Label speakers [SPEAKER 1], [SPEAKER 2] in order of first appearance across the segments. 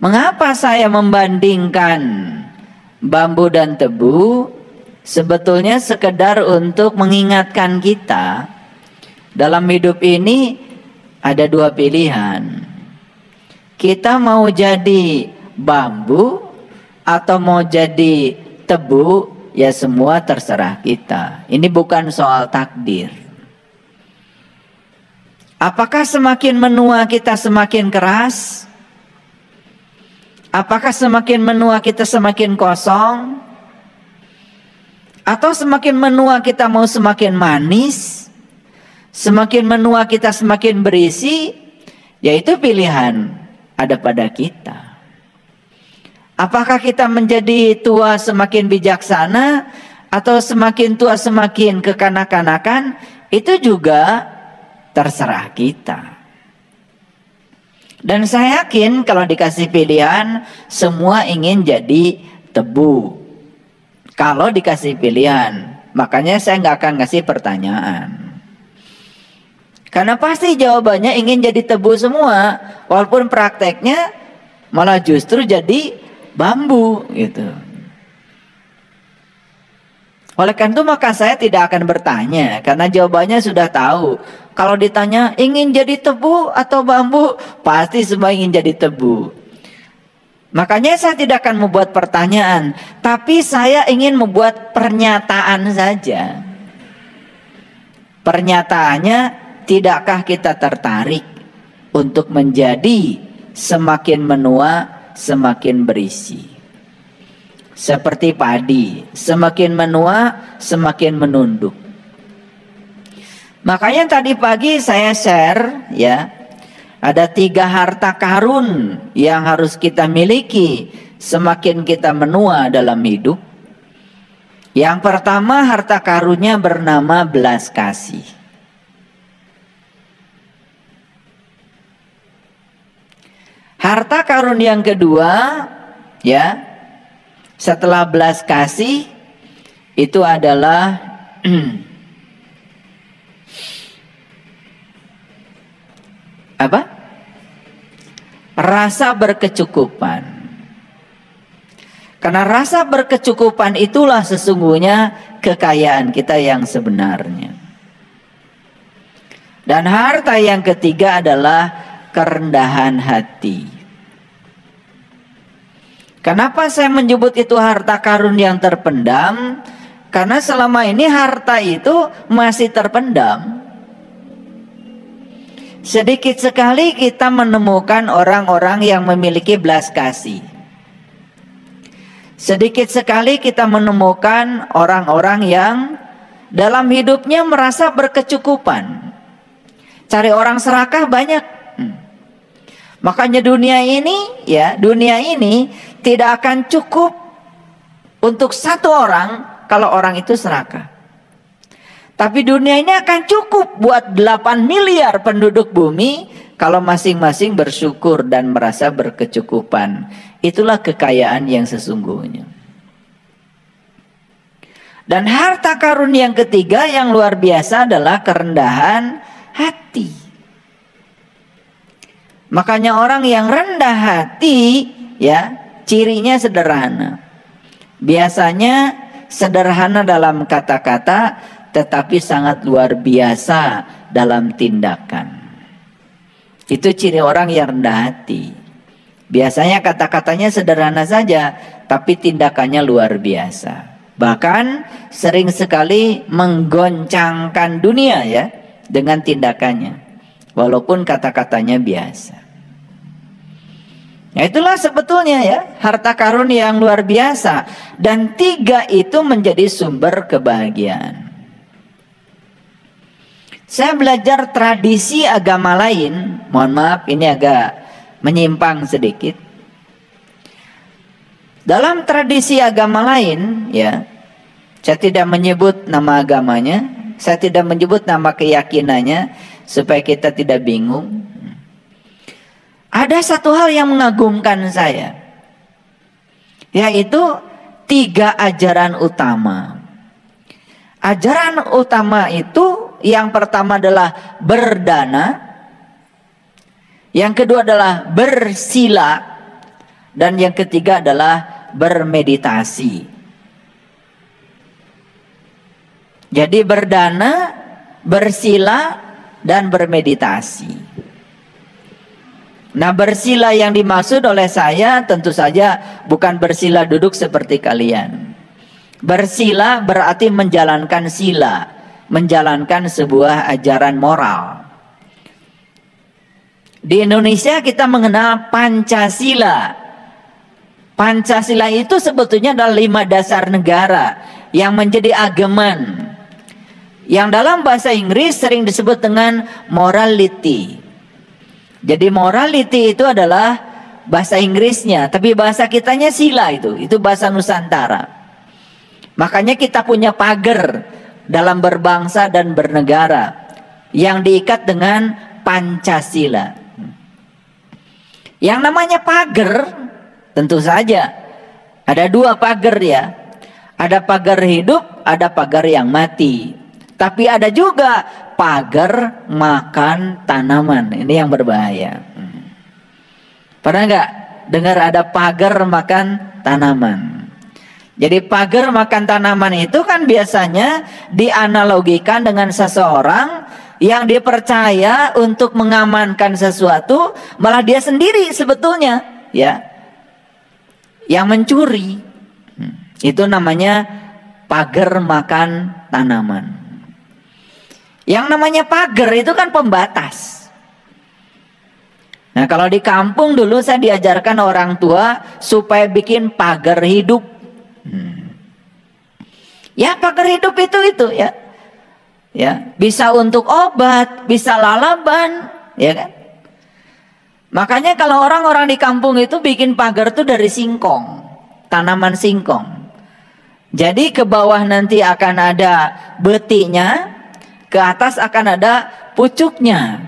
[SPEAKER 1] Mengapa saya membandingkan bambu dan tebu? Sebetulnya sekedar untuk mengingatkan kita dalam hidup ini ada dua pilihan. Kita mau jadi bambu atau mau jadi tebu, ya semua terserah kita. Ini bukan soal takdir. Apakah semakin menua kita semakin keras? Apakah semakin menua kita semakin kosong? Atau semakin menua kita mau semakin manis? Semakin menua kita semakin berisi? Yaitu pilihan ada pada kita. Apakah kita menjadi tua semakin bijaksana? Atau semakin tua semakin kekanak-kanakan? Itu juga terserah kita. Dan saya yakin kalau dikasih pilihan, semua ingin jadi tebu. Kalau dikasih pilihan, makanya saya nggak akan ngasih pertanyaan. Karena pasti jawabannya ingin jadi tebu semua, walaupun prakteknya malah justru jadi bambu gitu. Oleh karena itu maka saya tidak akan bertanya, karena jawabannya sudah tahu. Kalau ditanya ingin jadi tebu atau bambu, pasti semua ingin jadi tebu. Makanya saya tidak akan membuat pertanyaan, tapi saya ingin membuat pernyataan saja. Pernyataannya, tidakkah kita tertarik untuk menjadi semakin menua, semakin berisi? Seperti padi, semakin menua, semakin menunduk. Makanya tadi pagi saya share ya, ada 3 harta karun yang harus kita miliki semakin kita menua dalam hidup. Yang pertama harta karunnya bernama belas kasih. Harta karun yang kedua ya, setelah belas kasih itu adalah apa? Rasa berkecukupan. Karena rasa berkecukupan itulah sesungguhnya kekayaan kita yang sebenarnya. Dan harta yang ketiga adalah kerendahan hati. Kenapa saya menyebut itu harta karun yang terpendam? Karena selama ini harta itu masih terpendam. Sedikit sekali kita menemukan orang-orang yang memiliki belas kasih. Sedikit sekali kita menemukan orang-orang yang dalam hidupnya merasa berkecukupan. Cari orang serakah banyak. Makanya dunia ini tidak akan cukup untuk satu orang kalau orang itu serakah. Tapi dunia ini akan cukup buat 8 miliar penduduk bumi kalau masing-masing bersyukur dan merasa berkecukupan. Itulah kekayaan yang sesungguhnya. Dan harta karun yang ketiga yang luar biasa adalah kerendahan hati. Makanya orang yang rendah hati ya, cirinya sederhana. Biasanya sederhana dalam kata-kata, tetapi sangat luar biasa dalam tindakan. Itu ciri orang yang rendah hati. Biasanya kata-katanya sederhana saja, tapi tindakannya luar biasa. Bahkan sering sekali menggoncangkan dunia ya dengan tindakannya, walaupun kata-katanya biasa. Nah, itulah sebetulnya ya harta karun yang luar biasa. Dan 3 itu menjadi sumber kebahagiaan. Saya belajar tradisi agama lain, mohon maaf ini agak menyimpang sedikit. Dalam tradisi agama lain ya, saya tidak menyebut nama agamanya, saya tidak menyebut nama keyakinannya supaya kita tidak bingung. Ada satu hal yang mengagumkan saya, yaitu 3 ajaran utama. Ajaran utama itu yang pertama adalah berdana, yang kedua adalah bersila, Dan yang ketiga adalah bermeditasi. Jadi berdana, bersila, dan bermeditasi. Nah, bersila yang dimaksud oleh saya tentu saja bukan bersila duduk seperti kalian. Bersila berarti menjalankan sila, menjalankan sebuah ajaran moral. Di Indonesia kita mengenal Pancasila. Pancasila itu sebetulnya adalah 5 dasar negara yang menjadi ageman, yang dalam bahasa Inggris sering disebut dengan morality. Jadi morality itu adalah bahasa Inggrisnya, tapi bahasa kitanya sila itu bahasa Nusantara. Makanya kita punya pagar dalam berbangsa dan bernegara yang diikat dengan Pancasila. Yang namanya pagar, tentu saja ada 2 pagar ya. Ada pagar hidup, ada pagar yang mati. Tapi ada juga pagar makan tanaman. Ini yang berbahaya. Pernah nggak dengar ada pagar makan tanaman? Jadi pagar makan tanaman itu kan biasanya dianalogikan dengan seseorang yang dipercaya untuk mengamankan sesuatu, malah dia sendiri sebetulnya ya yang mencuri. Itu namanya pagar makan tanaman. Yang namanya pagar itu kan pembatas. Nah, kalau di kampung dulu saya diajarkan orang tua supaya bikin pagar hidup. Ya, pagar hidup itu ya. Ya, bisa untuk obat, bisa lalaban, ya kan? Makanya kalau orang-orang di kampung itu bikin pagar itu dari singkong, tanaman singkong. Jadi ke bawah nanti akan ada betiknya, ke atas akan ada pucuknya.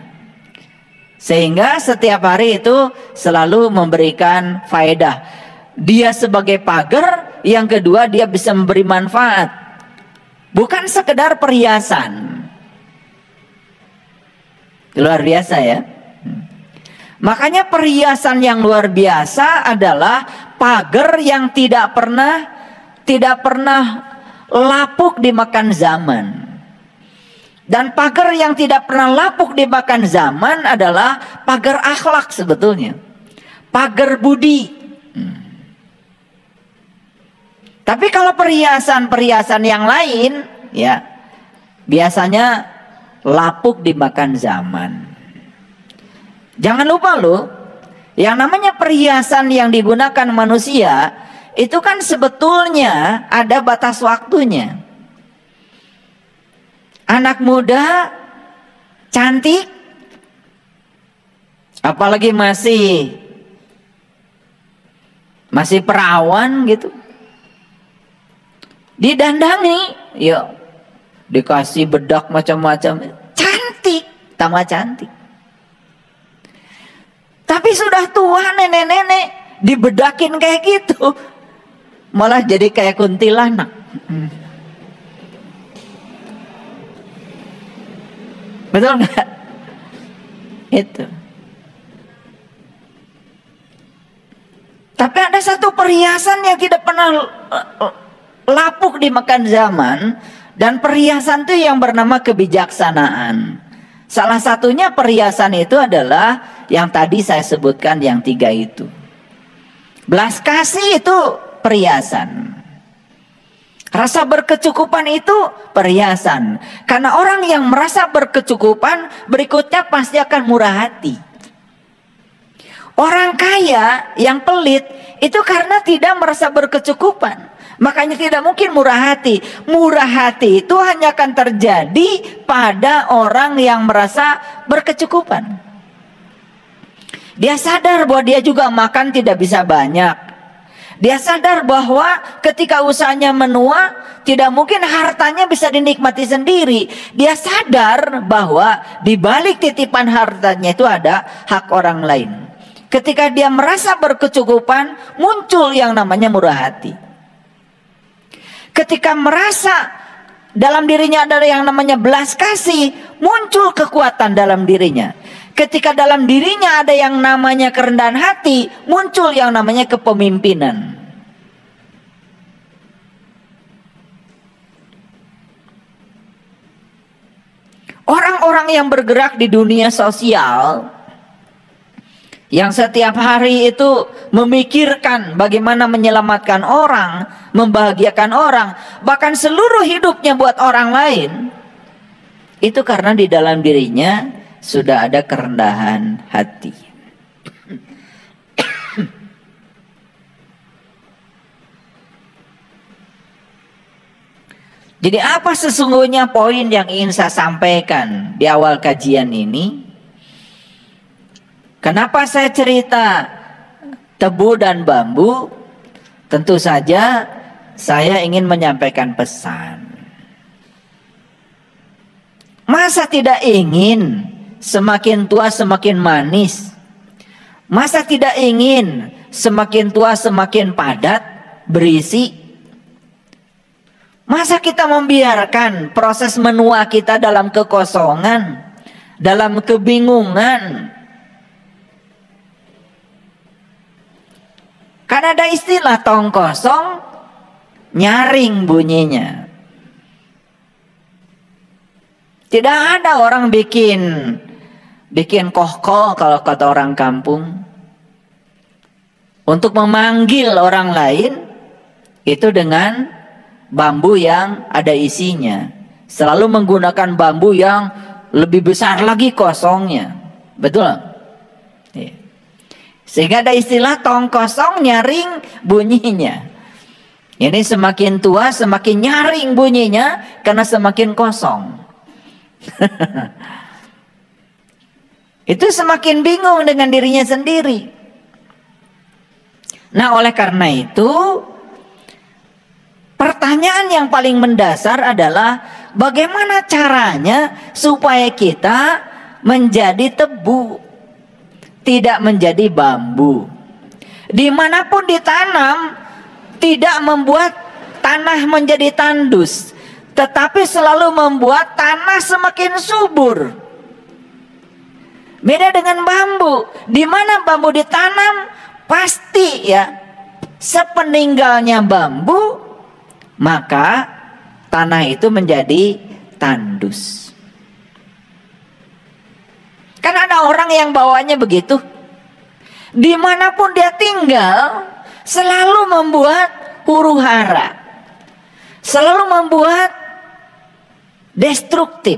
[SPEAKER 1] Sehingga setiap hari itu selalu memberikan faedah. Dia sebagai pagar, yang kedua dia bisa memberi manfaat. Bukan sekedar perhiasan. Luar biasa ya. Makanya perhiasan yang luar biasa adalah pagar yang tidak pernah lapuk dimakan zaman. Dan pagar yang tidak pernah lapuk dimakan zaman adalah pagar akhlak sebetulnya. Pagar budi. Tapi kalau perhiasan-perhiasan yang lain, ya biasanya lapuk dimakan zaman. Jangan lupa loh, yang namanya perhiasan yang digunakan manusia, itu kan sebetulnya ada batas waktunya. Anak muda cantik, apalagi masih perawan gitu, didandangi, ya dikasih bedak macam-macam, cantik, tambah cantik. Tapi sudah tua, nenek-nenek dibedakin kayak gitu, malah jadi kayak kuntilanak. Betul nggak? Itu. Tapi ada satu perhiasan yang tidak pernah lapuk dimakan zaman, dan perhiasan itu yang bernama kebijaksanaan. Salah satunya perhiasan itu adalah yang tadi saya sebutkan, yang 3 itu. Belas kasih itu perhiasan. Rasa berkecukupan itu perhiasan. Karena orang yang merasa berkecukupan, berikutnya pasti akan murah hati. Orang kaya yang pelit itu karena tidak merasa berkecukupan, makanya tidak mungkin murah hati. Murah hati itu hanya akan terjadi pada orang yang merasa berkecukupan. Dia sadar bahwa dia juga makan tidak bisa banyak. Dia sadar bahwa ketika usahanya menua, tidak mungkin hartanya bisa dinikmati sendiri. Dia sadar bahwa di balik titipan hartanya itu ada hak orang lain. Ketika dia merasa berkecukupan, muncul yang namanya murah hati. Ketika merasa dalam dirinya ada yang namanya belas kasih, muncul kekuatan dalam dirinya. Ketika dalam dirinya ada yang namanya kerendahan hati, muncul yang namanya kepemimpinan. Orang-orang yang bergerak di dunia sosial, yang setiap hari itu memikirkan bagaimana menyelamatkan orang, membahagiakan orang, bahkan seluruh hidupnya buat orang lain, itu karena di dalam dirinya sudah ada kerendahan hati. Jadi apa sesungguhnya poin yang ingin saya sampaikan di awal kajian ini? Kenapa saya cerita tebu dan bambu? Tentu saja saya ingin menyampaikan pesan. Masa tidak ingin semakin tua semakin manis? Masa tidak ingin semakin tua semakin padat, berisi? Masa kita membiarkan proses menua kita dalam kekosongan, dalam kebingungan? Karena ada istilah tong kosong, nyaring bunyinya. Tidak ada orang bikin kohkol kalau kata orang kampung. Untuk memanggil orang lain itu dengan bambu yang ada isinya. Selalu menggunakan bambu yang lebih besar lagi kosongnya. Betul? Sehingga ada istilah tong kosong nyaring bunyinya. Ini semakin tua semakin nyaring bunyinya karena semakin kosong. Itu semakin bingung dengan dirinya sendiri. Nah, oleh karena itu pertanyaan yang paling mendasar adalah bagaimana caranya supaya kita menjadi tebu, tidak menjadi bambu. Dimanapun ditanam, tidak membuat tanah menjadi tandus, tetapi selalu membuat tanah semakin subur. Beda dengan bambu. Di mana bambu ditanam, pasti ya sepeninggalnya bambu, maka tanah itu menjadi tandus. Kan ada orang yang bawanya begitu. Dimanapun dia tinggal, selalu membuat huru hara, selalu membuat destruktif,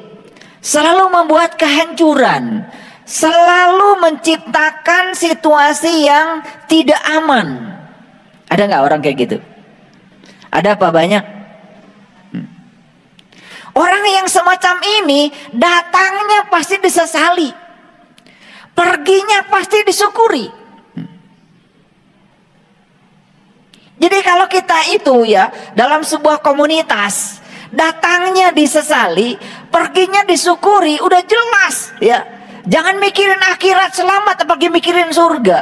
[SPEAKER 1] selalu membuat kehancuran, selalu menciptakan situasi yang tidak aman. Ada nggak orang kayak gitu? Ada apa banyak? Orang yang semacam ini datangnya pasti disesali, perginya pasti disyukuri. Jadi kalau kita itu ya dalam sebuah komunitas, datangnya disesali, perginya disyukuri, udah jelas ya. Jangan mikirin akhirat selamat, apalagi mikirin surga,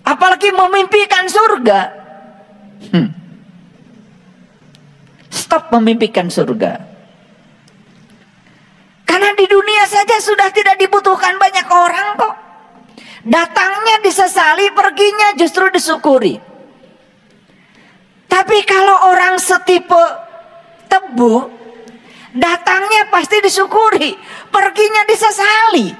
[SPEAKER 1] apalagi memimpikan surga. Stop memimpikan surga. Karena di dunia saja sudah tidak dibutuhkan banyak orang kok. Datangnya disesali, perginya justru disyukuri. Tapi kalau orang setipe tebu, datangnya pasti disyukuri, perginya disesali.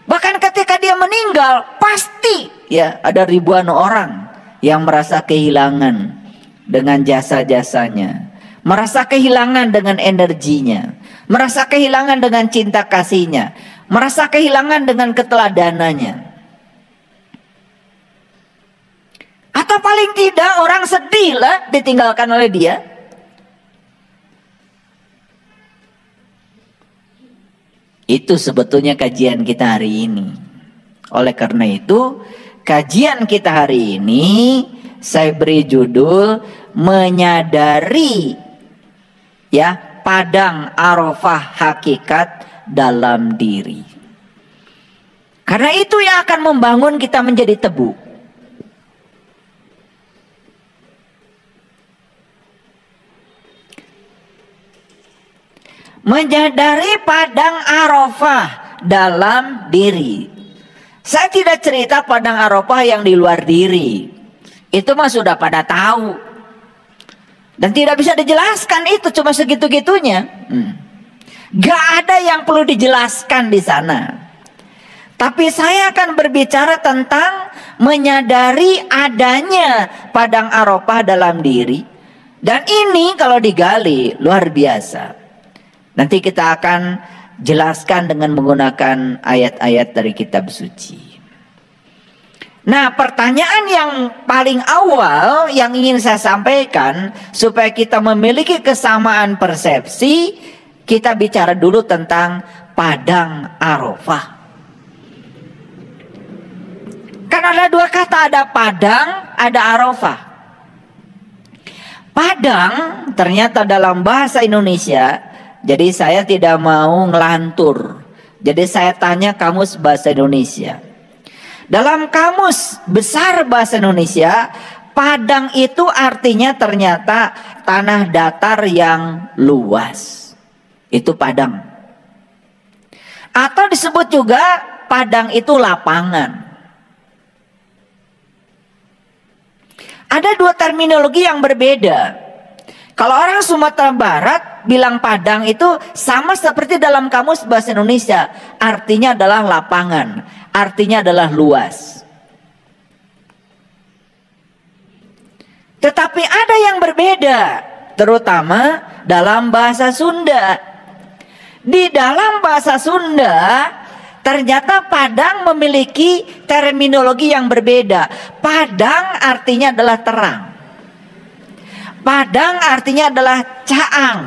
[SPEAKER 1] Bahkan ketika dia meninggal, pasti ya ada ribuan orang yang merasa kehilangan dengan jasa-jasanya, merasa kehilangan dengan energinya, merasa kehilangan dengan cinta kasihnya, merasa kehilangan dengan keteladanannya. Atau paling tidak orang sedih lah ditinggalkan oleh dia. Itu sebetulnya kajian kita hari ini. Oleh karena itu, kajian kita hari ini saya beri judul menyadari ya padang arafah hakikat dalam diri. Karena itu yang akan membangun kita menjadi tebu. Menyadari padang arafah dalam diri. Saya tidak cerita padang Arafah yang di luar diri. Itu mah sudah pada tahu. Dan tidak bisa dijelaskan, itu cuma segitu-gitunya. Gak ada yang perlu dijelaskan di sana. Tapi saya akan berbicara tentang menyadari adanya padang Arafah dalam diri. Dan ini kalau digali luar biasa. Nanti kita akan jelaskan dengan menggunakan ayat-ayat dari kitab suci. Nah, pertanyaan yang paling awal yang ingin saya sampaikan supaya kita memiliki kesamaan persepsi, kita bicara dulu tentang padang Arafah. Kan ada dua kata, ada padang, ada Arafah. Padang ternyata dalam bahasa Indonesia, jadi saya tidak mau ngelantur. Jadi saya tanya kamus bahasa Indonesia. Dalam kamus besar bahasa Indonesia, padang itu artinya ternyata tanah datar yang luas. Itu padang. Atau disebut juga padang itu lapangan. Ada dua terminologi yang berbeda. Kalau orang Sumatera Barat bilang padang itu sama seperti dalam kamus bahasa Indonesia. Artinya adalah lapangan. Artinya adalah luas. Tetapi ada yang berbeda. Terutama dalam bahasa Sunda. Di dalam bahasa Sunda ternyata padang memiliki terminologi yang berbeda. Padang artinya adalah terang. Padang artinya adalah caang.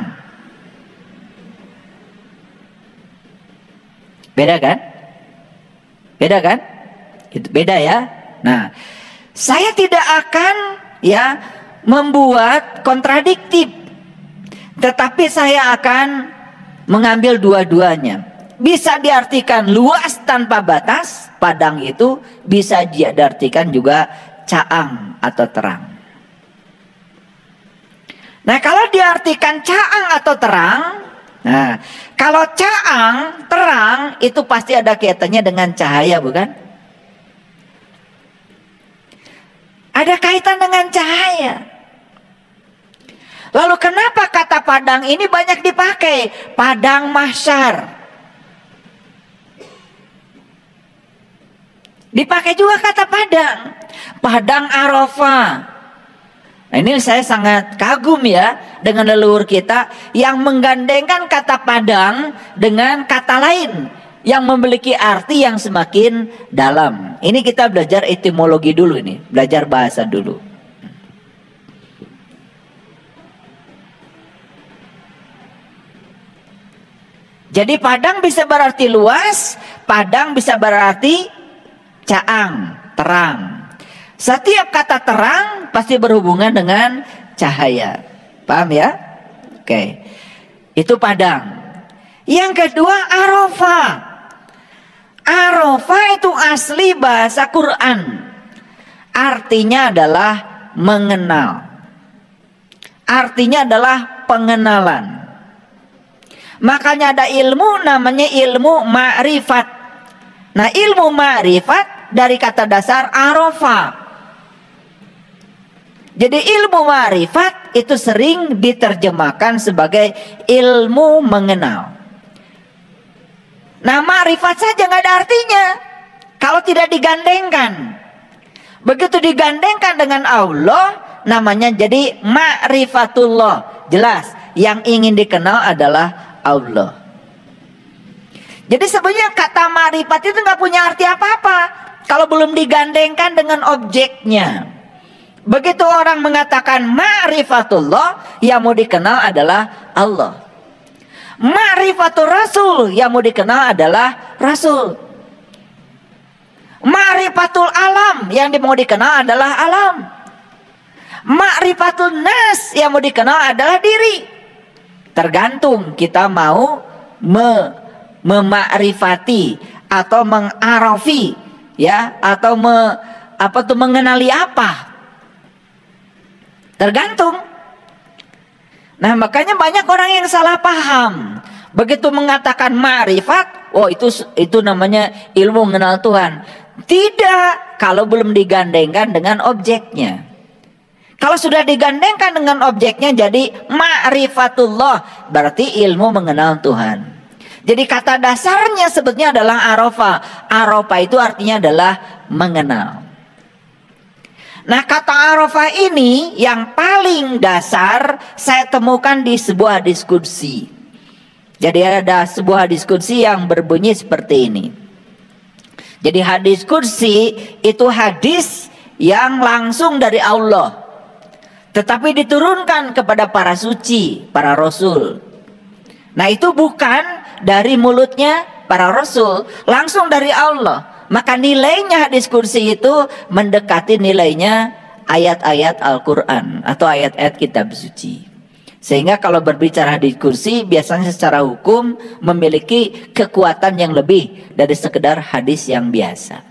[SPEAKER 1] Beda kan? Beda kan? Itu beda ya. Nah, saya tidak akan ya membuat kontradiktif. Tetapi saya akan mengambil dua-duanya. Bisa diartikan luas tanpa batas, padang itu bisa diartikan juga caang atau terang. Nah, kalau diartikan caang atau terang, nah, kalau caang, terang itu pasti ada kaitannya dengan cahaya, bukan? Ada kaitan dengan cahaya. Lalu kenapa kata padang ini banyak dipakai? Padang mahsyar. Dipakai juga kata padang. Padang Arafah. Nah, ini saya sangat kagum ya dengan leluhur kita yang menggandengkan kata padang dengan kata lain yang memiliki arti yang semakin dalam. Ini kita belajar etimologi dulu ini, belajar bahasa dulu. Jadi padang bisa berarti luas, padang bisa berarti caang, terang. Setiap kata terang pasti berhubungan dengan cahaya. Paham ya? Oke. Itu padang. Yang kedua Arafah. Arafah itu asli bahasa Quran. Artinya adalah mengenal. Artinya adalah pengenalan. Makanya ada ilmu namanya ilmu ma'rifat. Nah, ilmu ma'rifat dari kata dasar Arafah. Jadi ilmu ma'rifat itu sering diterjemahkan sebagai ilmu mengenal. Nah, ma'rifat saja nggak ada artinya kalau tidak digandengkan. Begitu digandengkan dengan Allah, namanya jadi ma'rifatullah. Jelas, yang ingin dikenal adalah Allah. Jadi sebenarnya kata ma'rifat itu nggak punya arti apa-apa kalau belum digandengkan dengan objeknya. Begitu orang mengatakan ma'rifatullah, yang mau dikenal adalah Allah. Ma'rifatul Rasul, yang mau dikenal adalah Rasul. Ma'rifatul alam, yang mau dikenal adalah alam. Ma'rifatul nas, yang mau dikenal adalah diri. Tergantung kita mau memakrifati atau mengarafi, ya, atau mengenali apa. Tergantung. Nah, makanya banyak orang yang salah paham. Begitu mengatakan ma'rifat, oh itu namanya ilmu mengenal Tuhan. Tidak, kalau belum digandengkan dengan objeknya. Kalau sudah digandengkan dengan objeknya jadi ma'rifatullah, berarti ilmu mengenal Tuhan. Jadi kata dasarnya sebetulnya adalah arafah. Arafah itu artinya adalah mengenal. Nah, kata arafah ini yang paling dasar saya temukan di sebuah diskusi. Jadi ada sebuah diskusi yang berbunyi seperti ini. Jadi hadis kursi itu hadis yang langsung dari Allah, tetapi diturunkan kepada para suci, para rasul. Nah, itu bukan dari mulutnya para rasul, langsung dari Allah. Maka nilainya hadis kursi itu mendekati nilainya ayat-ayat Al-Quran atau ayat-ayat kitab suci. Sehingga kalau berbicara hadis kursi biasanya secara hukum memiliki kekuatan yang lebih dari sekedar hadis yang biasa.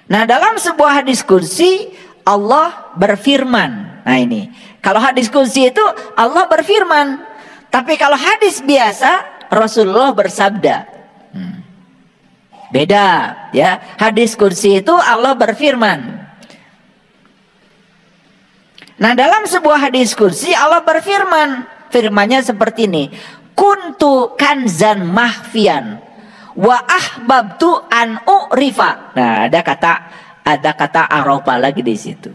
[SPEAKER 1] Nah, dalam sebuah hadis kursi Allah berfirman. Nah, ini kalau hadis kursi itu Allah berfirman, tapi kalau hadis biasa Rasulullah bersabda. Beda ya. Hadis kursi itu Allah berfirman. Nah, dalam sebuah hadis kursi Allah berfirman. Firmannya seperti ini. Kuntu kanzan mahfian wa ahbabtu an u'rifa. Nah, ada kata arafa lagi di situ.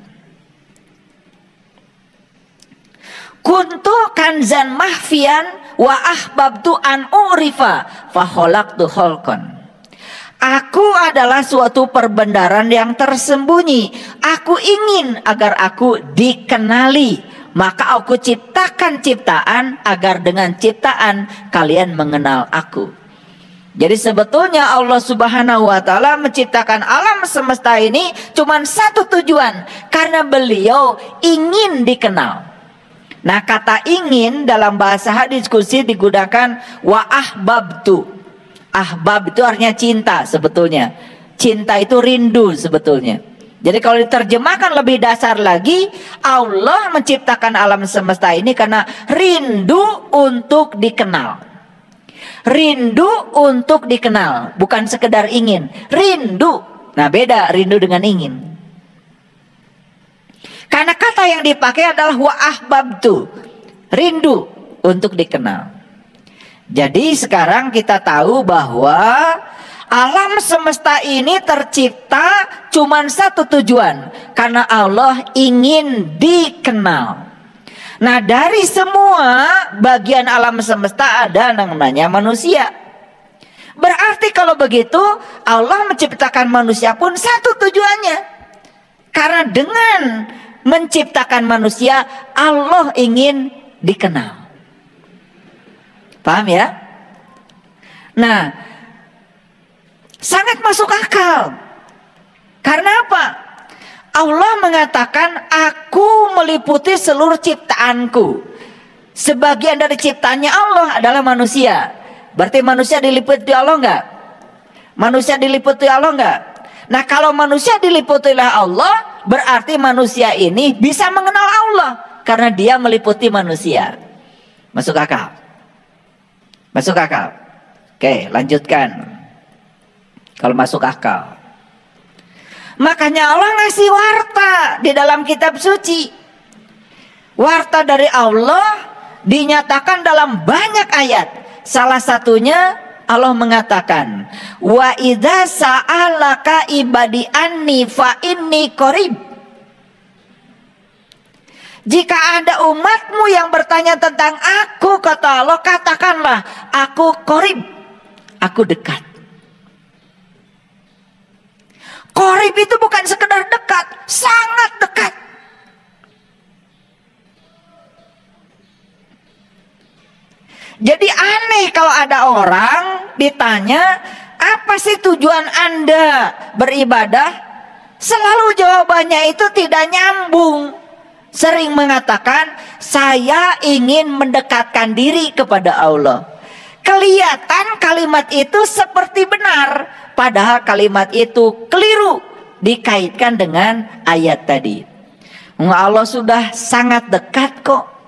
[SPEAKER 1] Kuntu kanzan mahfian wa ahbabtu an u'rifa fa khalaqtu khalqan. Aku adalah suatu perbendaharaan yang tersembunyi. Aku ingin agar aku dikenali. Maka aku ciptakan ciptaan agar dengan ciptaan kalian mengenal aku. Jadi sebetulnya Allah Subhanahu wa ta'ala menciptakan alam semesta ini cuma satu tujuan. Karena beliau ingin dikenal. Nah, kata ingin dalam bahasa hadis kursi digunakan wa ahbabtu. Ahbab itu artinya cinta sebetulnya. Cinta itu rindu sebetulnya. Jadi kalau diterjemahkan lebih dasar lagi, Allah menciptakan alam semesta ini karena rindu untuk dikenal. Rindu untuk dikenal, bukan sekedar ingin. Rindu. Nah, beda rindu dengan ingin. Karena kata yang dipakai adalah wa ahbabtu. Rindu untuk dikenal. Jadi sekarang kita tahu bahwa alam semesta ini tercipta cuma satu tujuan. Karena Allah ingin dikenal. Nah, dari semua bagian alam semesta ada namanya manusia. Berarti kalau begitu Allah menciptakan manusia pun satu tujuannya. Karena dengan menciptakan manusia Allah ingin dikenal. Paham ya? Nah, sangat masuk akal. Karena apa? Allah mengatakan aku meliputi seluruh ciptaanku. Sebagian dari ciptaannya Allah adalah manusia. Berarti manusia diliputi Allah enggak? Manusia diliputi Allah enggak? Nah, kalau manusia diliputi oleh Allah, berarti manusia ini bisa mengenal Allah karena dia meliputi manusia. Masuk akal? Masuk akal? Oke, lanjutkan. Kalau masuk akal. Makanya Allah ngasih warta di dalam kitab suci. Warta dari Allah dinyatakan dalam banyak ayat. Salah satunya Allah mengatakan, wa idza sa'alaka ibadi anni fa inni qarib. Jika ada umatmu yang bertanya tentang aku, kata Allah, katakanlah aku qarib, aku dekat. Qarib itu bukan sekedar dekat, sangat dekat. Jadi aneh kalau ada orang ditanya, apa sih tujuan Anda beribadah? Selalu jawabannya itu tidak nyambung. Sering mengatakan, saya ingin mendekatkan diri kepada Allah. Kelihatan kalimat itu seperti benar, padahal kalimat itu keliru dikaitkan dengan ayat tadi. Allah sudah sangat dekat kok.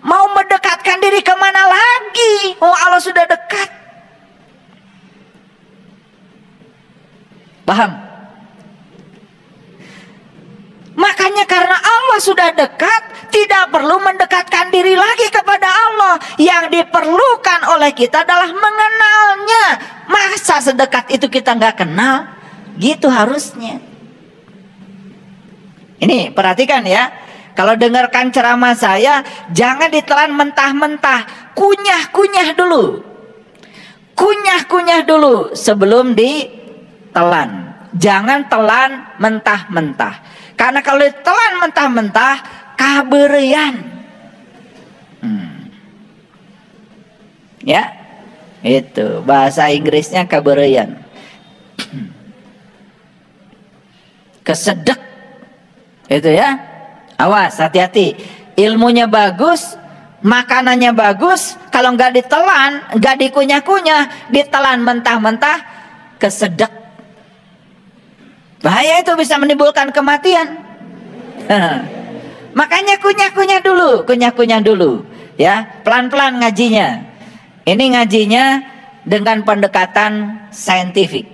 [SPEAKER 1] Mau mendekatkan diri kemana lagi? Allah sudah dekat. Paham? Makanya karena Allah sudah dekat, tidak perlu mendekatkan diri lagi kepada Allah. Yang diperlukan oleh kita adalah mengenalnya. Masa sedekat itu kita nggak kenal? Gitu harusnya. Ini perhatikan ya. Kalau dengarkan ceramah saya, jangan ditelan mentah-mentah. Kunyah-kunyah dulu. Kunyah-kunyah dulu sebelum ditelan. Jangan telan mentah-mentah. Karena kalau ditelan mentah-mentah, kabeureyan. Ya, itu bahasa Inggrisnya kabeureyan. Kesedek, itu ya. Awas, hati-hati. Ilmunya bagus, makanannya bagus. Kalau nggak ditelan, nggak dikunyah-kunyah, ditelan mentah-mentah, kesedek. Bahaya, itu bisa menimbulkan kematian. Makanya kunyah-kunyah dulu, ya, pelan-pelan ngajinya. Ini ngajinya dengan pendekatan saintifik.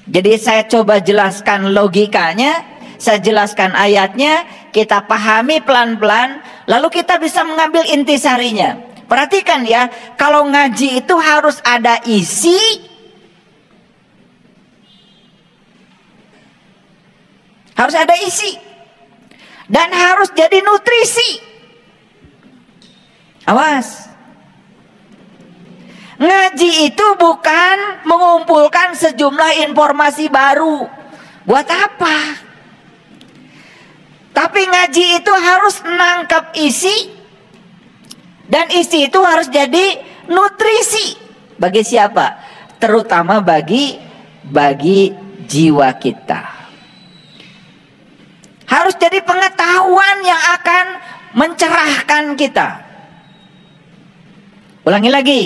[SPEAKER 1] Jadi saya coba jelaskan logikanya, saya jelaskan ayatnya, kita pahami pelan-pelan, lalu kita bisa mengambil intisarinya. Perhatikan ya, kalau ngaji itu harus ada isi, harus ada isi, dan harus jadi nutrisi. Awas. Ngaji itu bukan mengumpulkan sejumlah informasi baru. Buat apa? Tapi ngaji itu harus nangkep isi, dan isi itu harus jadi nutrisi. Bagi siapa? Terutama bagi jiwa kita. Harus jadi pengetahuan yang akan mencerahkan kita. Ulangi lagi.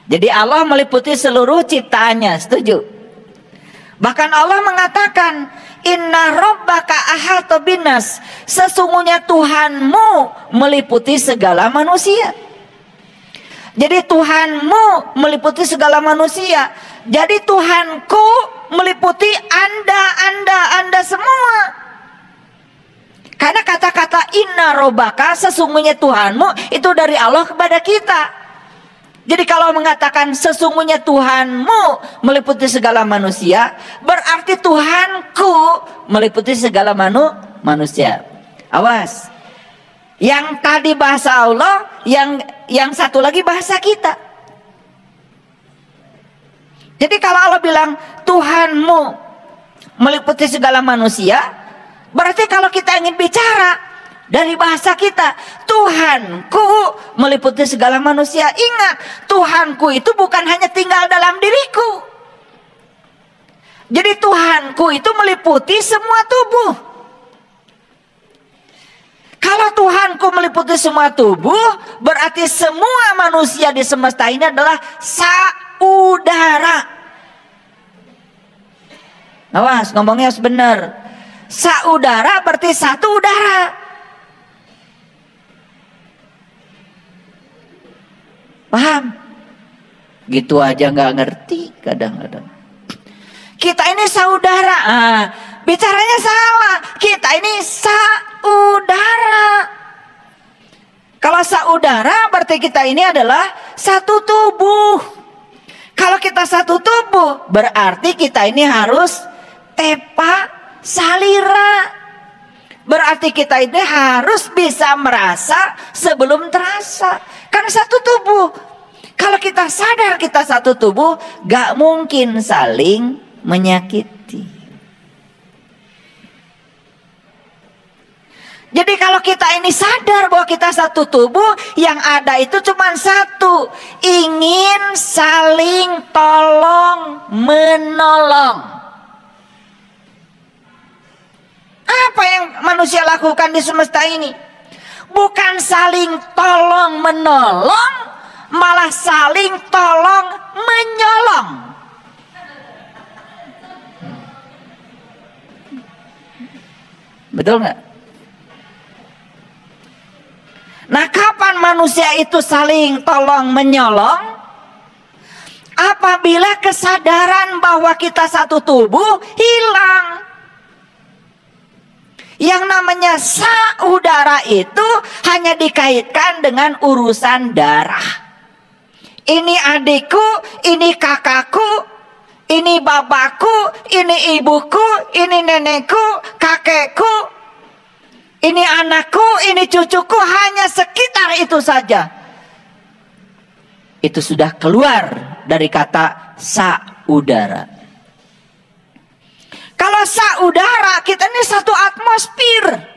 [SPEAKER 1] Jadi Allah meliputi seluruh ciptaannya, setuju? Bahkan Allah mengatakan, Inna rabbaka ahata binas. Sesungguhnya Tuhanmu meliputi segala manusia. Jadi Tuhanmu meliputi segala manusia. Jadi Tuhanku meliputi Anda semua. Karena kata-kata inna robaka, sesungguhnya Tuhanmu, itu dari Allah kepada kita. Jadi kalau mengatakan sesungguhnya Tuhanmu meliputi segala manusia, berarti Tuhanku meliputi segala manusia. Awas. Yang tadi bahasa Allah, yang satu lagi bahasa kita. Jadi kalau Allah bilang Tuhanmu meliputi segala manusia, berarti kalau kita ingin bicara dari bahasa kita, Tuhanku meliputi segala manusia. Ingat, Tuhanku itu bukan hanya tinggal dalam diriku. Jadi Tuhanku itu meliputi semua tubuh. Kalau Tuhanku meliputi semua tubuh, berarti semua manusia di semesta ini adalah saudara. Awas, ngomongnya harus benar. Saudara berarti satu udara. Paham? Gitu aja nggak ngerti kadang-kadang. Kita ini saudara. Bicaranya salah. Kita ini saudara. Kalau saudara berarti kita ini adalah satu tubuh. Kalau kita satu tubuh, berarti kita ini harus tepa salira. Berarti kita ini harus bisa merasa sebelum terasa. Karena satu tubuh. Kalau kita sadar kita satu tubuh, gak mungkin saling menyakiti. Jadi kalau kita ini sadar bahwa kita satu tubuh, yang ada itu cuma satu. Ingin saling tolong menolong. Apa yang manusia lakukan di semesta ini? Bukan saling tolong menolong, malah saling tolong menyolong. Betul nggak? Nah, kapan manusia itu saling tolong menyolong? Apabila kesadaran bahwa kita satu tubuh hilang. Yang namanya saudara itu hanya dikaitkan dengan urusan darah. Ini adikku, ini kakakku, ini bapakku, ini ibuku, ini nenekku, kakekku, ini anakku, ini cucuku, hanya sekitar itu saja. Itu sudah keluar dari kata saudara. Kalau saudara, kita ini satu atmosfer.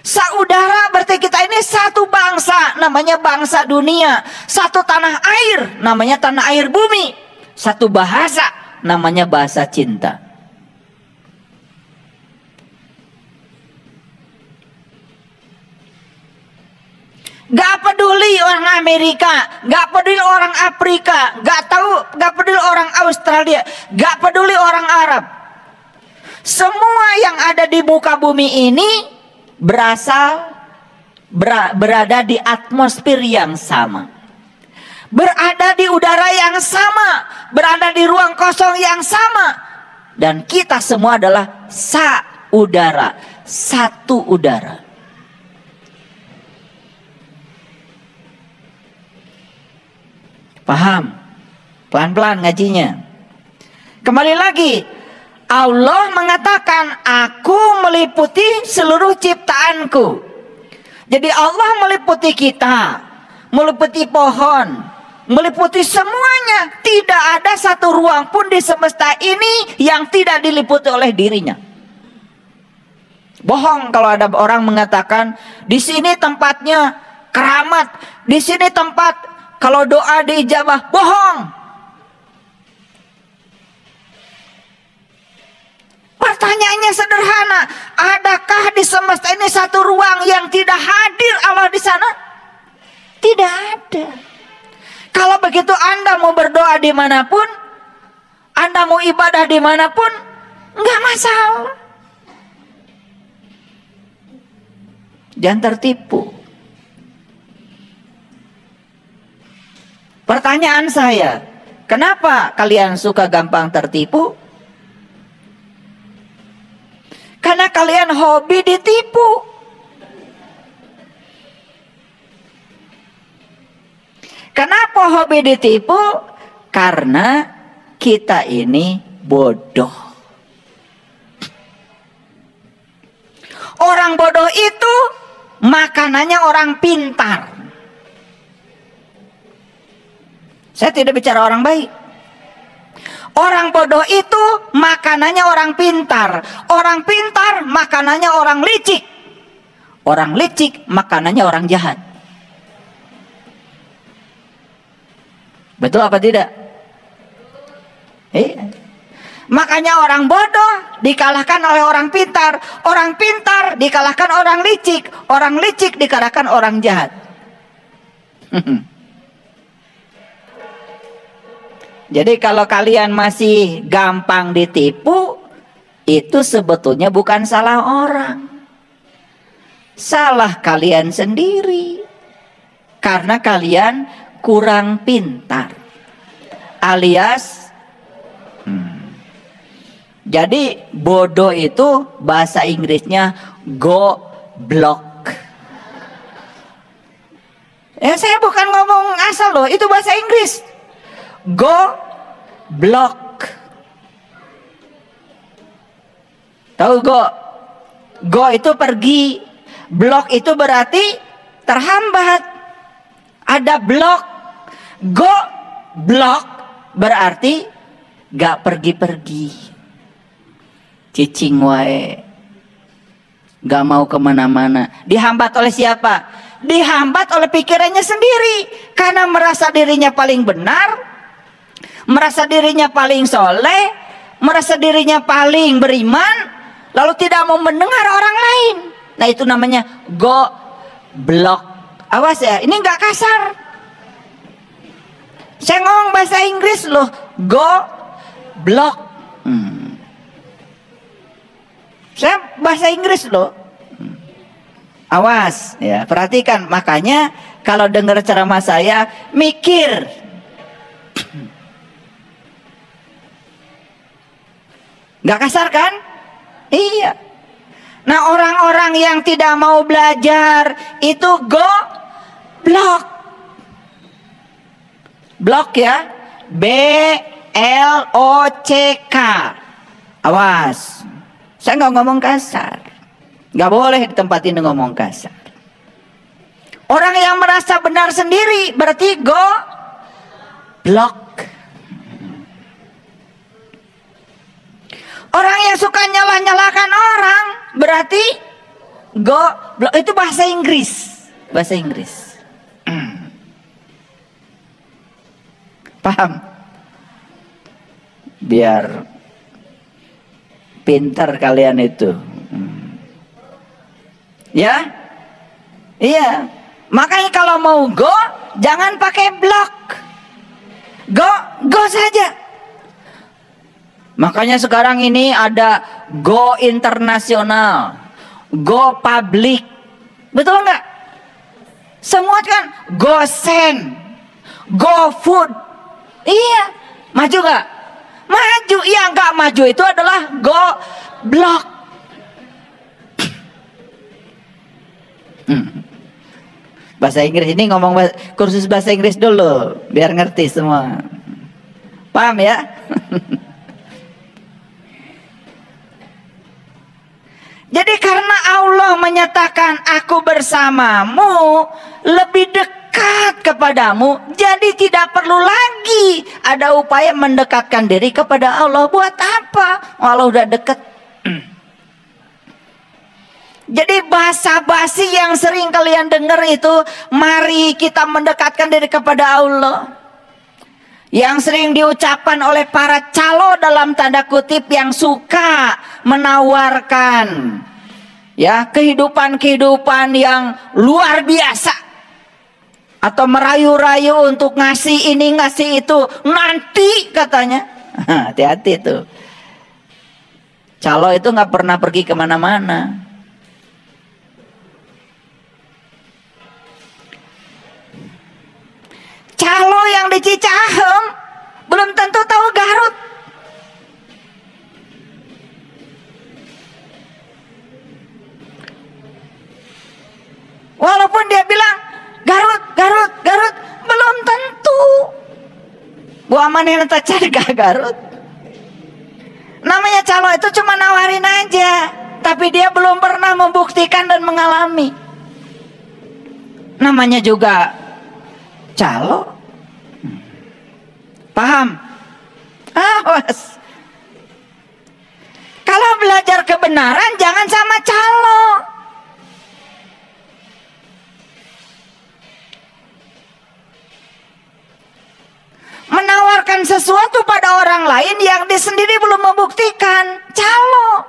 [SPEAKER 1] Saudara berarti kita ini satu bangsa, namanya bangsa dunia. Satu tanah air, namanya tanah air bumi. Satu bahasa, namanya bahasa cinta. Gak peduli orang Amerika, gak peduli orang Afrika, gak peduli orang Australia, gak peduli orang Arab. Semua yang ada di muka bumi ini berada di atmosfer yang sama, berada di udara yang sama, berada di ruang kosong yang sama, dan kita semua adalah saudara, satu udara. Paham? Pelan-pelan ngajinya. Kembali lagi, Allah mengatakan, aku meliputi seluruh ciptaanku. Jadi Allah meliputi kita, meliputi pohon, meliputi semuanya. Tidak ada satu ruang pun di semesta ini yang tidak diliputi oleh dirinya. Bohong kalau ada orang mengatakan, di sini tempatnya keramat, di sini tempat kalau doa diijabah. Bohong. Pertanyaannya sederhana, adakah di semesta ini satu ruang yang tidak hadir Allah di sana? Tidak ada. Kalau begitu Anda mau berdoa dimanapun, Anda mau ibadah dimanapun, nggak masalah. Jangan tertipu. Pertanyaan saya, kenapa kalian suka gampang tertipu? Karena kalian hobi ditipu. Kenapa hobi ditipu? Karena kita ini bodoh. Orang bodoh itu makanannya orang pintar. Saya tidak bicara orang baik. Orang bodoh itu makanannya orang pintar. Orang pintar makanannya orang licik. Orang licik makanannya orang jahat. Betul apa tidak? Makanya orang bodoh dikalahkan oleh orang pintar. Orang pintar dikalahkan orang licik. Orang licik dikalahkan orang jahat. Jadi kalau kalian masih gampang ditipu, itu sebetulnya bukan salah orang. Salah kalian sendiri. Karena kalian kurang pintar. Alias, jadi bodoh itu bahasa Inggrisnya goblok. Saya bukan ngomong asal loh, itu bahasa Inggris. Goblok. Tahu go? Go itu pergi. Blok itu berarti terhambat. Ada blok. Go blok berarti gak pergi-pergi. Cicing wae. Gak mau kemana-mana. Dihambat oleh siapa? Dihambat oleh pikirannya sendiri. Karena merasa dirinya paling benar, merasa dirinya paling soleh, merasa dirinya paling beriman, lalu tidak mau mendengar orang lain. Nah itu namanya goblok. Awas ya, ini nggak kasar. Saya ngomong bahasa Inggris loh, goblok. Saya bahasa Inggris loh. Awas ya, perhatikan. Makanya kalau dengar ceramah saya, mikir. Nggak kasar kan? Iya. Nah, orang-orang yang tidak mau belajar itu goblok. Blok ya. BLOCK. Awas. Saya nggak ngomong kasar. Nggak boleh di tempat ini ngomong kasar. Orang yang merasa benar sendiri berarti goblok. Orang yang suka nyalah-nyalahkan orang berarti goblok. Itu bahasa Inggris. Bahasa Inggris. Paham? Biar pintar kalian itu. Ya? Iya. Makanya kalau mau jangan pakai blok. Go saja. Makanya sekarang ini ada go internasional, go public. Betul nggak? Semua kan go send, go food. Iya, maju nggak? Maju. Iya, nggak maju itu adalah go blok. Bahasa Inggris ini ngomong kursus bahasa Inggris dulu biar ngerti semua. Paham ya? Jadi karena Allah menyatakan aku bersamamu, lebih dekat kepadamu, jadi tidak perlu lagi ada upaya mendekatkan diri kepada Allah. Buat apa? Allah udah dekat. Jadi basa-basi yang sering kalian dengar itu, mari kita mendekatkan diri kepada Allah, yang sering diucapkan oleh para calo dalam tanda kutip yang suka menawarkan ya kehidupan-kehidupan yang luar biasa, atau merayu-rayu untuk ngasih ini ngasih itu nanti katanya. Hati-hati tuh, calo itu nggak pernah pergi kemana-mana. Calo yang di Cicahem belum tentu tahu Garut. Walaupun dia bilang Garut, belum tentu. Bu Amanin tak cari Garut. Namanya calo itu cuma nawarin aja, tapi dia belum pernah membuktikan dan mengalami. Namanya juga calo. Paham? Awas. Kalau belajar kebenaran jangan sama calo. Menawarkan sesuatu pada orang lain yang dia sendiri belum membuktikan, calo.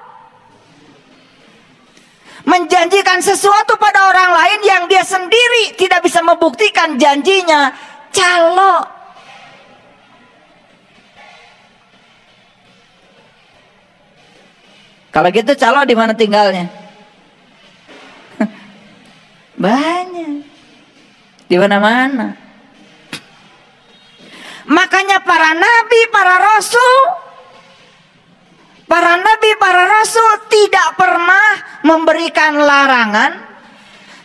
[SPEAKER 1] Menjanjikan sesuatu pada orang lain yang dia sendiri tidak bisa membuktikan janjinya, calo. Kalau gitu calo di mana tinggalnya? Banyak. Di mana-mana. Makanya para nabi, para rasul tidak pernah memberikan larangan,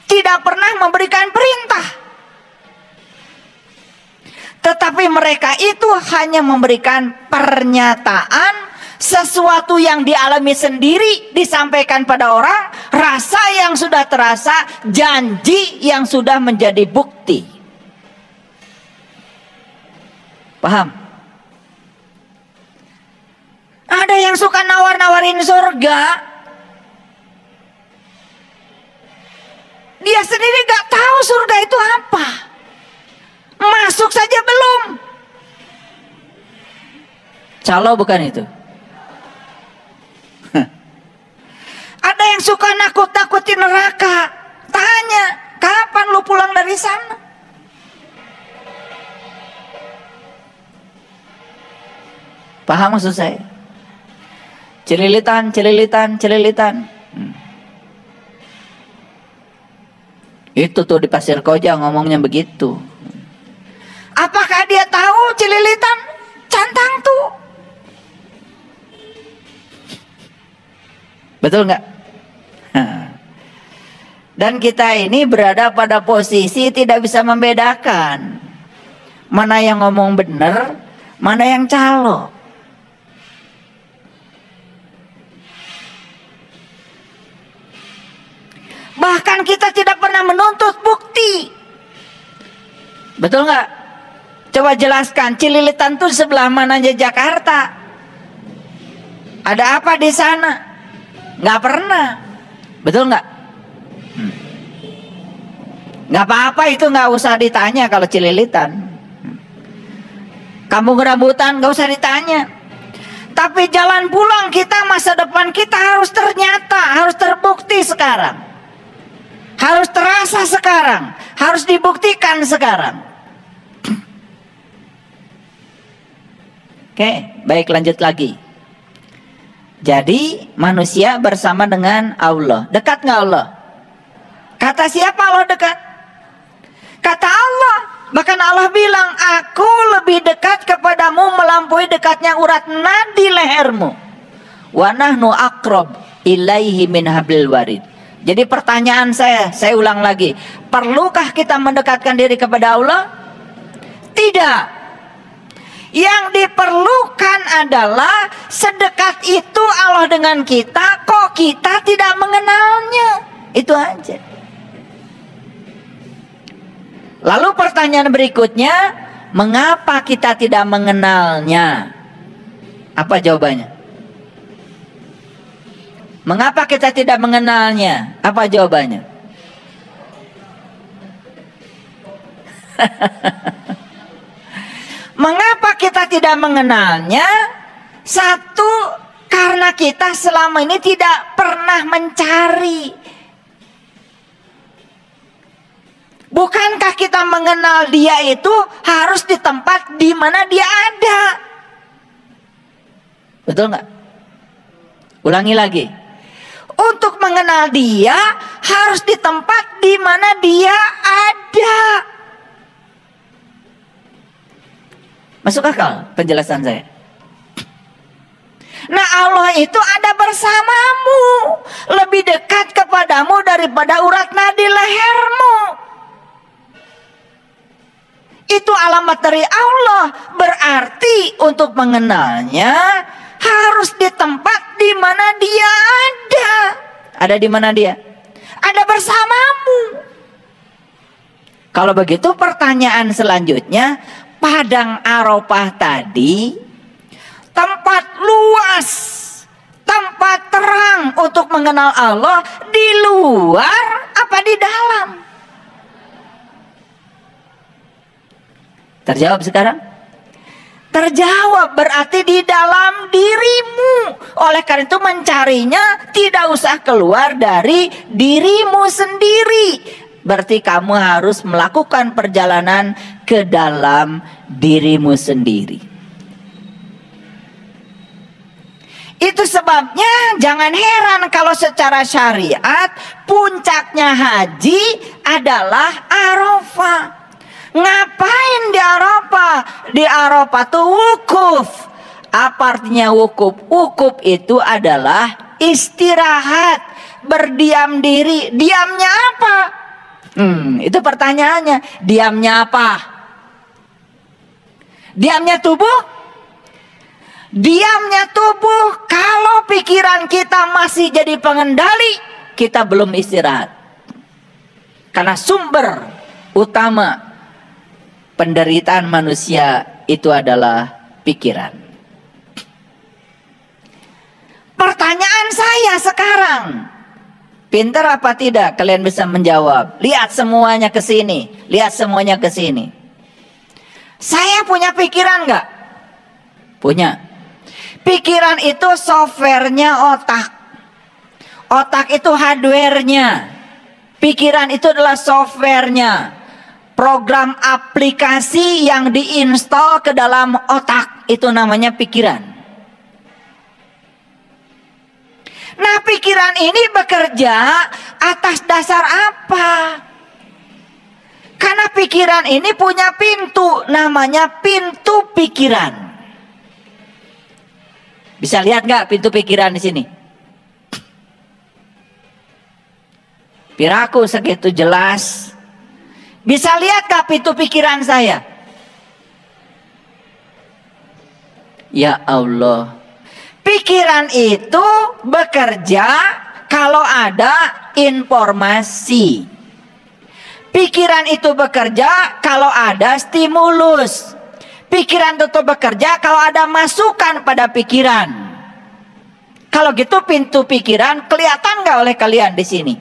[SPEAKER 1] tidak pernah memberikan perintah. Tetapi mereka itu hanya memberikan pernyataan, sesuatu yang dialami sendiri disampaikan pada orang, rasa yang sudah terasa, janji yang sudah menjadi bukti. Paham? Ada yang suka nawar-nawarin surga, dia sendiri gak tahu surga itu apa, masuk saja belum. Calo bukan itu. Ada yang suka nakut-nakutin neraka, tanya kapan lu pulang dari sana. Paham maksud saya? Celilitan. Itu tuh di Pasir Koja ngomongnya begitu. Apakah dia tahu celilitan? Cantang tuh. Betul nggak? Dan kita ini berada pada posisi tidak bisa membedakan mana yang ngomong benar, mana yang calo. Bahkan kita tidak pernah menuntut bukti. Betul nggak? Coba jelaskan, Cililitan itu sebelah mananya Jakarta? Ada apa di sana? Nggak pernah. Betul nggak? Nggak apa-apa, itu nggak usah ditanya kalau Cililitan. Kampung Rambutan nggak usah ditanya. Tapi jalan pulang kita, masa depan kita harus ternyata, harus terbukti sekarang. Harus terasa sekarang, harus dibuktikan sekarang. Oke, baik, lanjut lagi. Jadi manusia bersama dengan Allah. Dekat nggak Allah? Kata siapa Allah dekat? Kata Allah. Bahkan Allah bilang, aku lebih dekat kepadamu melampaui dekatnya urat nadi lehermu. Wa nahnu aqrab ilaihi min hablil warid. Jadi pertanyaan saya ulang lagi. Perlukah kita mendekatkan diri kepada Allah? Tidak. Yang diperlukan adalah sedekat itu Allah dengan kita, kok kita tidak mengenalnya. Itu aja. Lalu pertanyaan berikutnya, mengapa kita tidak mengenalnya? Apa jawabannya? Mengapa kita tidak mengenalnya? Apa jawabannya? Mengapa kita tidak mengenalnya? Satu, karena kita selama ini tidak pernah mencari. Bukankah kita mengenal dia itu harus di tempat di mana dia ada? Betul nggak? Ulangi lagi. Untuk mengenal dia harus di tempat di mana dia ada. Masuk akal penjelasan saya? Nah, Allah itu ada bersamamu, lebih dekat kepadamu daripada urat nadi lehermu. Itu alamat dari Allah. Berarti untuk mengenalnya harus di tempat di mana dia ada. Ada di mana dia? Ada bersamamu. Kalau begitu pertanyaan selanjutnya, Padang Arafah tadi tempat luas, tempat terang untuk mengenal Allah, di luar apa di dalam? Terjawab sekarang? Terjawab, berarti di dalam dirimu. Oleh karena itu mencarinya tidak usah keluar dari dirimu sendiri. Berarti kamu harus melakukan perjalanan ke dalam dirimu sendiri. Itu sebabnya jangan heran kalau secara syariat puncaknya haji adalah Arafah. Ngapain di Arafah? Di Arafah tuh wukuf. Apa artinya wukuf? Wukuf itu adalah istirahat, berdiam diri. Diamnya apa? Itu pertanyaannya. Diamnya apa? Diamnya tubuh? Diamnya tubuh. Kalau pikiran kita masih jadi pengendali, kita belum istirahat. Karena sumber utama penderitaan manusia itu adalah pikiran. Pertanyaan saya sekarang, pintar apa tidak kalian bisa menjawab? Lihat semuanya ke sini, lihat semuanya ke sini. Saya punya pikiran nggak? Punya. Pikiran itu softwarenya otak. Otak itu hardwarenya. Pikiran itu adalah softwarenya. Program aplikasi yang diinstal ke dalam otak, itu namanya pikiran. Nah, pikiran ini bekerja atas dasar apa? Karena pikiran ini punya pintu, namanya pintu pikiran. Bisa lihat nggak pintu pikiran di sini? Piraku segitu jelas. Bisa lihat kah pintu pikiran saya? Ya Allah. Pikiran itu bekerja kalau ada informasi. Pikiran itu bekerja kalau ada stimulus. Pikiran itu bekerja kalau ada masukan pada pikiran. Kalau gitu pintu pikiran kelihatan nggak oleh kalian di sini?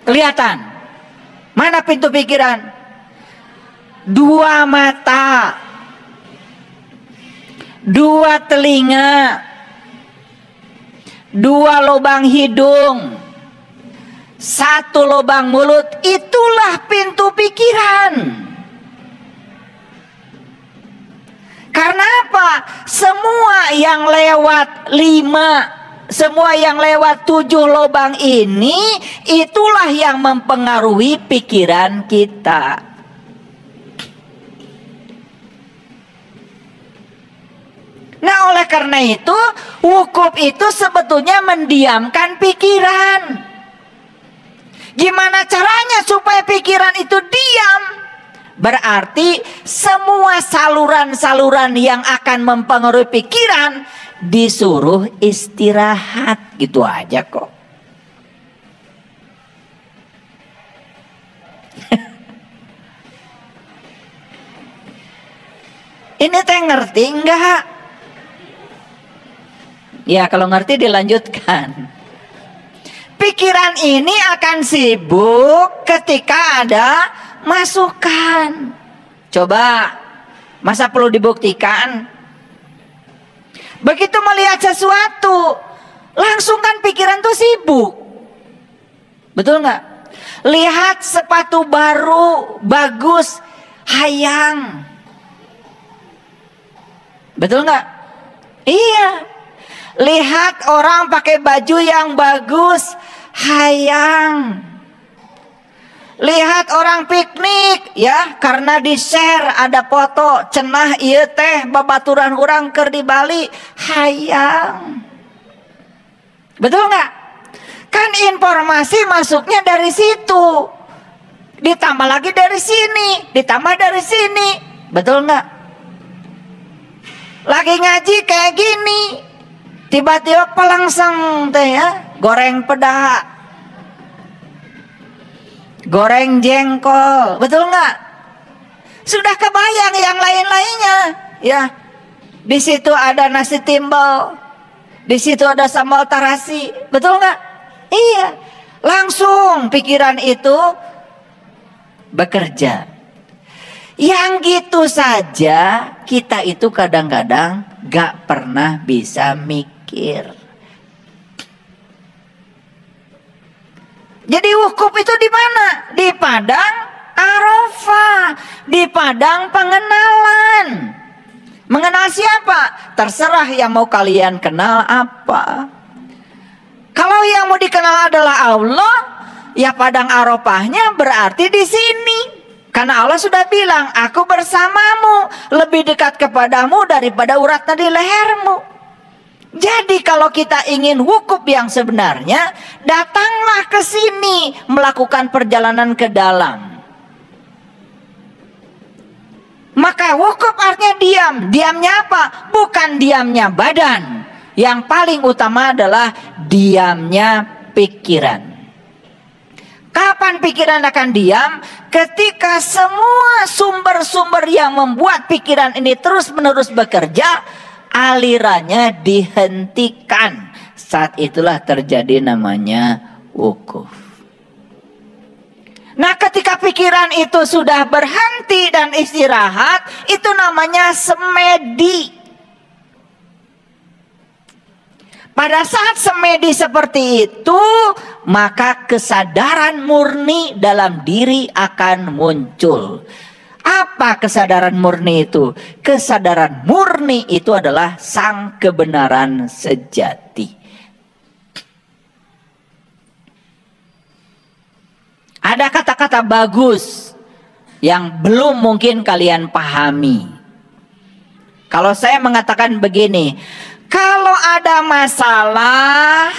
[SPEAKER 1] Kelihatan. Mana pintu pikiran? Dua mata, dua telinga, dua lubang hidung, satu lubang mulut. Itulah pintu pikiran. Karena apa? Semua yang lewat 5, semua yang lewat 7 lubang ini, itulah yang mempengaruhi pikiran kita. Nah, oleh karena itu, wukuf itu sebetulnya mendiamkan pikiran. Gimana caranya supaya pikiran itu diam? Berarti semua saluran-saluran yang akan mempengaruhi pikiran disuruh istirahat. Gitu aja kok. Ini teh ngerti enggak? Ya kalau ngerti dilanjutkan. Pikiran ini akan sibuk ketika ada masukan. Coba, masa perlu dibuktikan? Begitu melihat sesuatu, langsung kan pikiran tuh sibuk. Betul nggak? Lihat sepatu baru, bagus, hayang. Betul nggak? Iya. Lihat orang pakai baju yang bagus, hayang. Lihat orang piknik ya, karena di share ada foto cenah ieu teh babaturan urang keur di Bali, hayang. Betul nggak? Kan informasi masuknya dari situ, ditambah lagi dari sini, ditambah dari sini. Betul nggak? Lagi ngaji kayak gini, tiba-tiba pelangsang teh ya, goreng peda, goreng jengkol, betul nggak? Sudah kebayang yang lain-lainnya, ya. Di situ ada nasi timbel, di situ ada sambal tarasi, betul nggak? Iya, langsung pikiran itu bekerja. Yang gitu saja kita itu kadang-kadang gak pernah bisa mikir. Jadi wukuf itu di mana? Di padang Arafah, di padang pengenalan. Mengenal siapa? Terserah yang mau kalian kenal apa. Kalau yang mau dikenal adalah Allah, ya padang Arafahnya berarti di sini. Karena Allah sudah bilang, aku bersamamu, lebih dekat kepadamu daripada urat nadi lehermu. Jadi kalau kita ingin wukuf yang sebenarnya, datanglah ke sini melakukan perjalanan ke dalam. Maka wukuf artinya diam. Diamnya apa? Bukan diamnya badan. Yang paling utama adalah diamnya pikiran. Kapan pikiran akan diam? Ketika semua sumber-sumber yang membuat pikiran ini terus-menerus bekerja, alirannya dihentikan. Saat itulah terjadi namanya wukuf. Nah, ketika pikiran itu sudah berhenti dan istirahat, itu namanya semedi. Pada saat semedi seperti itu, maka kesadaran murni dalam diri akan muncul. Apa kesadaran murni itu? Kesadaran murni itu adalah sang kebenaran sejati. Ada kata-kata bagus yang belum mungkin kalian pahami. Kalau saya mengatakan begini, kalau ada masalah,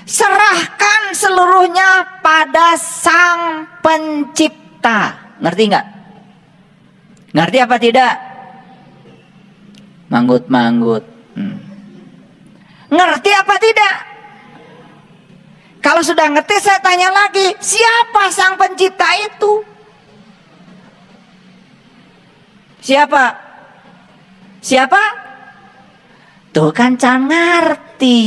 [SPEAKER 1] Serahkan seluruhnya pada Sang Pencipta. Ngerti nggak? Ngerti apa tidak? Manggut-manggut. Ngerti apa tidak? Kalau sudah ngerti, saya tanya lagi, siapa Sang Pencipta itu? Siapa? Siapa? Tuh kan can ngerti.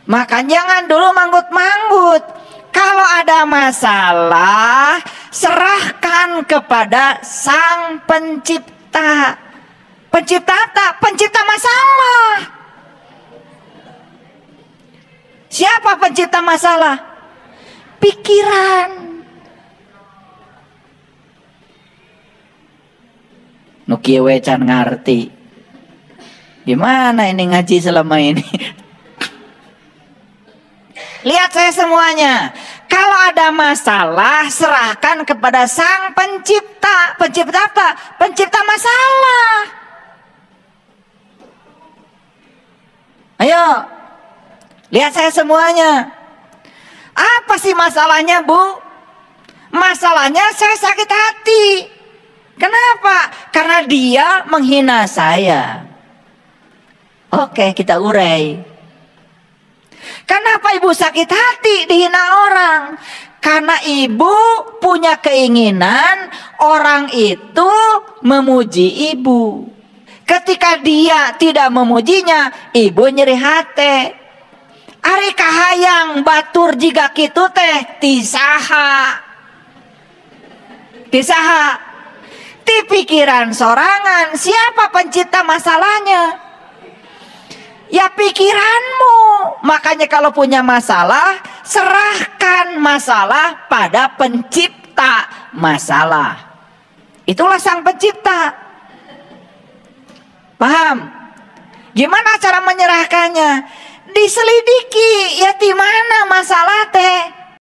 [SPEAKER 1] Maka jangan dulu manggut-manggut. Kalau ada masalah, serahkan kepada Sang Pencipta. Pencipta apa? Pencipta masalah. Siapa pencipta masalah? Pikiran. Nukiwe can ngerti. Gimana ini ngaji selama ini? Lihat saya semuanya. Kalau ada masalah, serahkan kepada Sang Pencipta. Pencipta apa? Pencipta masalah. Ayo, lihat saya semuanya. Apa sih masalahnya, Bu? Masalahnya saya sakit hati. Kenapa? Karena dia menghina saya. Oke, kita urai. Kenapa ibu sakit hati dihina orang? Karena ibu punya keinginan orang itu memuji ibu. Ketika dia tidak memujinya, ibu nyeri hati. Ari kahayang batur jiga kitu teh tisaha. Tisaha. Ti pikiran sorangan, siapa pencipta masalahnya? Ya pikiranmu. Makanya kalau punya masalah, serahkan masalah pada pencipta masalah. Itulah Sang Pencipta. Paham? Gimana cara menyerahkannya? Diselidiki, ya di mana masalah teh?